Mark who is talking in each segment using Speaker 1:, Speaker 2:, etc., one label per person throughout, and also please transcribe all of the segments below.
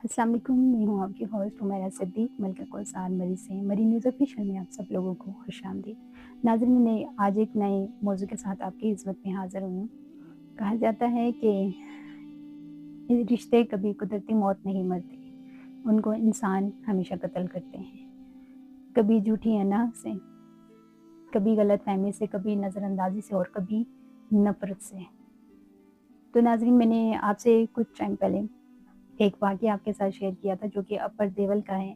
Speaker 1: अस्सलाम वालेकुम, मैं हूँ आपकी होस्ट हुमैरा सिद्दीक मलका कोसार मरी से। मरी न्यूज़ ऑफिशियल में आप सब लोगों को खुशामदीद। नाज़रीन, मैं आज एक नए मौजू के साथ आपकी खिदमत में हाज़िर हुई हूँ। कहा जाता है कि ये रिश्ते कभी कुदरती मौत नहीं मरते, उनको इंसान हमेशा कत्ल करते हैं। कभी झूठी अनाह से, कभी गलतफ़हमी से, कभी नज़रअंदाज़ी से और कभी नफ़रत से। तो नाज़रीन, मैंने आपसे कुछ टाइम पहले एक वाक़या आपके साथ शेयर किया था जो कि अपर देवल का है।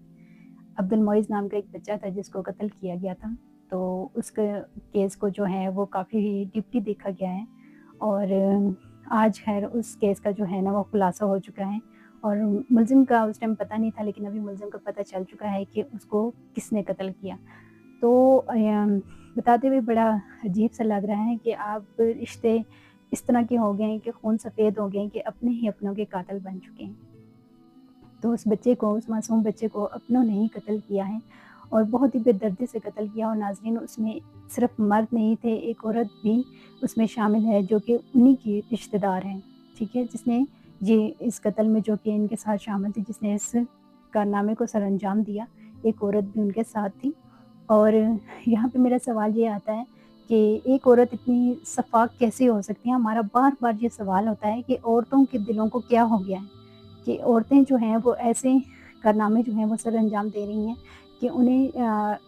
Speaker 1: अब्दुल मोइज़ नाम का एक बच्चा था जिसको कत्ल किया गया था। तो उसके केस को जो है वो काफ़ी डीपली देखा गया है और आज ख़ैर उस केस का जो है ना वो खुलासा हो चुका है और मुलज़िम का उस टाइम पता नहीं था, लेकिन अभी मुलज़िम का पता चल चुका है कि उसको किसने कत्ल किया। तो बताते हुए बड़ा अजीब-सा लग रहा है कि आप रिश्ते इस तरह के हो गए हैं कि खून सफ़ेद हो गए हैं कि अपने ही अपनों के कातिल बन चुके हैं। तो उस बच्चे को, उस मासूम बच्चे को अपनों ने ही कत्ल किया है और बहुत ही बेदर्दी से कत्ल किया। और नाज़रीन, उसमें सिर्फ मर्द नहीं थे, एक औरत भी उसमें शामिल है जो कि उन्हीं की रिश्तेदार हैं, ठीक है? जिसने ये इस कत्ल में जो कि इनके साथ शामिल थी, जिसने इस कारनामे को सरअंजाम दिया, एक औरत भी उनके साथ थी। और यहाँ पे मेरा सवाल ये आता है कि एक औरत इतनी शफ़ाक़ कैसे हो सकती है? हमारा बार-बार ये सवाल होता है कि औरतों के दिलों को क्या हो गया है कि औरतें जो हैं वो ऐसे कारनामे जो हैं वो सरअंजाम दे रही हैं कि उन्हें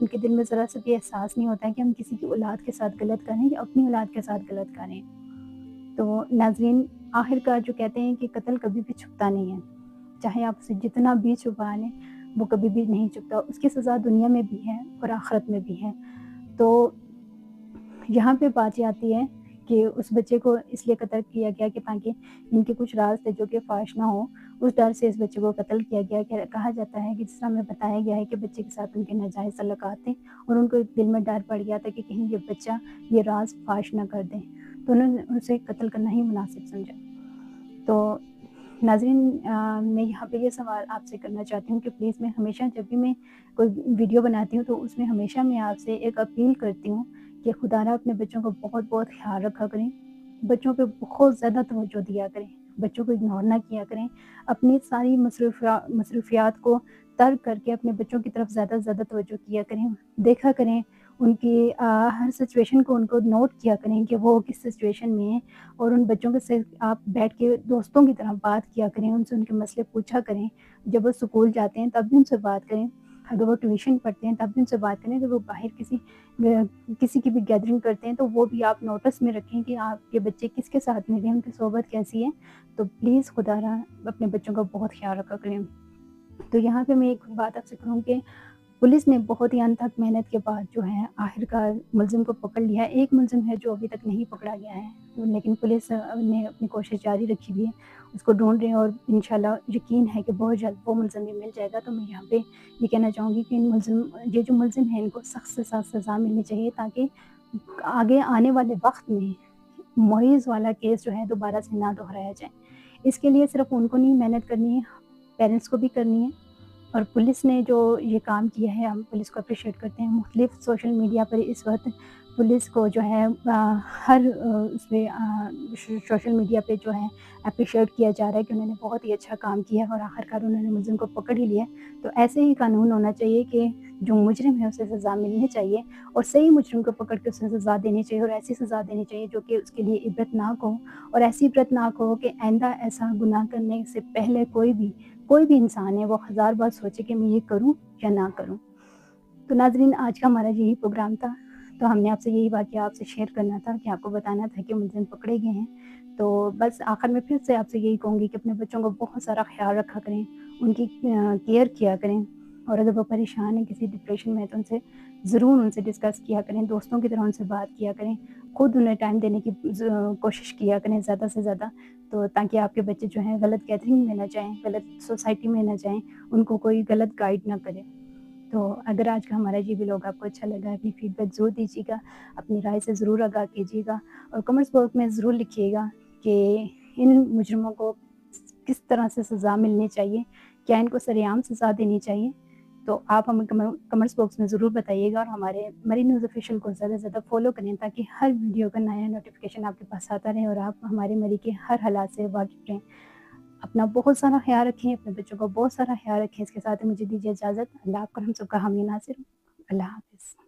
Speaker 1: उनके दिल में ज़रा-सा भी एहसास नहीं होता है कि हम किसी की औलाद के साथ गलत करें या अपनी औलाद के साथ गलत करें। तो नाज़रीन, आखिरकार जो कहते हैं कि कत्ल कभी भी छुपता नहीं है, चाहे आप उसे जितना भी छुपा लें, वो कभी भी नहीं छुपता। उसकी सज़ा दुनिया में भी है और आखिरत में भी है। तो यहाँ पे बात ये आती है कि उस बच्चे को इसलिए कत्ल किया गया कि ताकि इनके कुछ राज़ थे जो कि फ़ाश ना हो, उस डर से इस बच्चे को कत्ल किया गया। कहा जाता है कि जिस तरह हमें बताया गया है कि बच्चे के साथ उनके नाजायज़ तल्लुकात थे और उनको दिल में डर पड़ गया था कि कहीं ये बच्चा ये राज़ फ़ाश ना कर दे, तो उन्होंने उसे कत्ल करना ही मुनासिब समझा। तो नाज़रीन, मैं यहाँ पे ये सवाल आपसे करना चाहती हूँ कि प्लीज़, मैं हमेशा जब भी मैं कोई वीडियो बनाती हूँ तो उसमें हमेशा मैं आपसे एक अपील करती हूँ कि खुदारा अपने बच्चों का बहुत-बहुत ख़्याल रखा करें, बच्चों पे बहुत ज़्यादा तवज्जो दिया करें, बच्चों को इग्नोर ना किया करें, अपनी सारी मसरूफ़ियात को तर्क करके अपने बच्चों की तरफ ज़्यादा से ज़्यादा तवज्जो किया करें, देखा करें, उनकी हर सिचुएशन को उनको नोट किया करें कि वो किस सिचुएशन में हैं और उन बच्चों के साथ आप बैठ के दोस्तों की तरह बात किया करें, उनसे उनके मसले पूछा करें। जब वो स्कूल जाते हैं तब भी उनसे बात करें, अगर वो ट्यूशन पढ़ते हैं तब भी उनसे बात करें, जब वो बाहर किसी की भी गैदरिंग करते हैं तो वो भी आप नोटिस में रखें कि आपके बच्चे किसके साथ मिले हैं, उनकी सोहबत कैसी है। तो प्लीज़ खुदारा अपने बच्चों का बहुत ख़्याल रखा करें। तो यहाँ पे मैं एक बात आपसे कहूँ कि पुलिस ने बहुत ही अनथक मेहनत के बाद जो है आखिरकार मुलज़िम को पकड़ लिया है। एक मुलज़िम है जो अभी तक नहीं पकड़ा गया है, लेकिन पुलिस ने अपनी कोशिश जारी रखी हुई है, उसको ढूँढ रहे हैं और इंशाल्लाह यकीन है कि बहुत जल्द वो मुलज़िम भी मिल जाएगा। तो मैं यहाँ पे ये कहना चाहूँगी कि ये जो मुलज़िम हैं इनको सख्त से सख्त सज़ा मिलनी चाहिए ताकि आगे आने वाले वक़्त में मोइज़ वाला केस जो है दोबारा से ना दोहराया जाए। इसके लिए सिर्फ़ उनको नहीं मेहनत करनी है, पेरेंट्स को भी करनी है। और पुलिस ने जो ये काम किया है, हम पुलिस को अप्रिशिएट करते हैं। मुख्तलिफ़ सोशल मीडिया पर इस वक़्त पुलिस को जो है हर उसमें सोशल मीडिया पे जो है अप्रिशिएट किया जा रहा है कि उन्होंने बहुत ही अच्छा काम किया है और आखिरकार उन्होंने मुलज़िम को पकड़ ही लिया। तो ऐसे ही कानून होना चाहिए कि जो मुजरिम है उसे सज़ा मिलनी चाहिए और सही मुजरिम को पकड़ के उसे सज़ा देनी चाहिए और ऐसी सज़ा देनी चाहिए जो कि उसके लिए इबरतनाक हो और ऐसी इबरतनाक हो कि आइंदा ऐसा गुनाह करने से पहले कोई भी इंसान है वो हज़ार बार सोचे कि मैं ये करूँ या ना करूँ। तो नाज़रीन, आज का हमारा यही प्रोग्राम था। तो हमने आपसे यही वाक़या आपसे शेयर करना था कि आपको बताना था कि मुलज़िम पकड़े गए हैं। तो बस आखिर में फिर से आपसे यही कहूँगी कि अपने बच्चों का बहुत सारा ख़्याल रखा करें, उनकी केयर किया करें और अगर वो परेशान हैं, किसी डिप्रेशन में हैं तो ज़रूर उनसे डिस्कस किया करें, दोस्तों की तरह उनसे बात किया करें, खुद उन्हें टाइम देने की कोशिश किया करें ज़्यादा से ज़्यादा, तो ताकि आपके बच्चे जो हैं गलत गैदरिंग में ना जाएँ, गलत सोसाइटी में ना जाएँ, उनको कोई गलत गाइड ना करे। तो अगर आज का हमारा ये व्लॉग आपको अच्छा लगा है, अपनी फीडबैक ज़रूर दीजिएगा, अपनी राय से ज़रूर आगाह कीजिएगा और कमेंट्स बॉक्स में ज़रूर लिखिएगा कि इन मुजरिमों को किस तरह से सज़ा मिलनी चाहिए, क्या इनको सरेआम सज़ा देनी चाहिए? तो आप हमें कमेंट्स बॉक्स में ज़रूर बताइएगा और हमारे मरी न्यूज़ ऑफिशियल को ज़्यादा से ज़्यादा फॉलो करें ताकि हर वीडियो का नया नोटिफिकेशन आपके पास आता रहे और आप हमारे मरी के हर हालात से वाकिफ़ रहें। اپنا بہت سارا خیال رکھیں، اپنے بچوں کا بہت سارا خیال رکھیں، اس کے ساتھ مجھے دیجیے اجازت۔ اللہ آپ کا ہم سب کا حامی ناصر ہوں۔ اللہ حافظ۔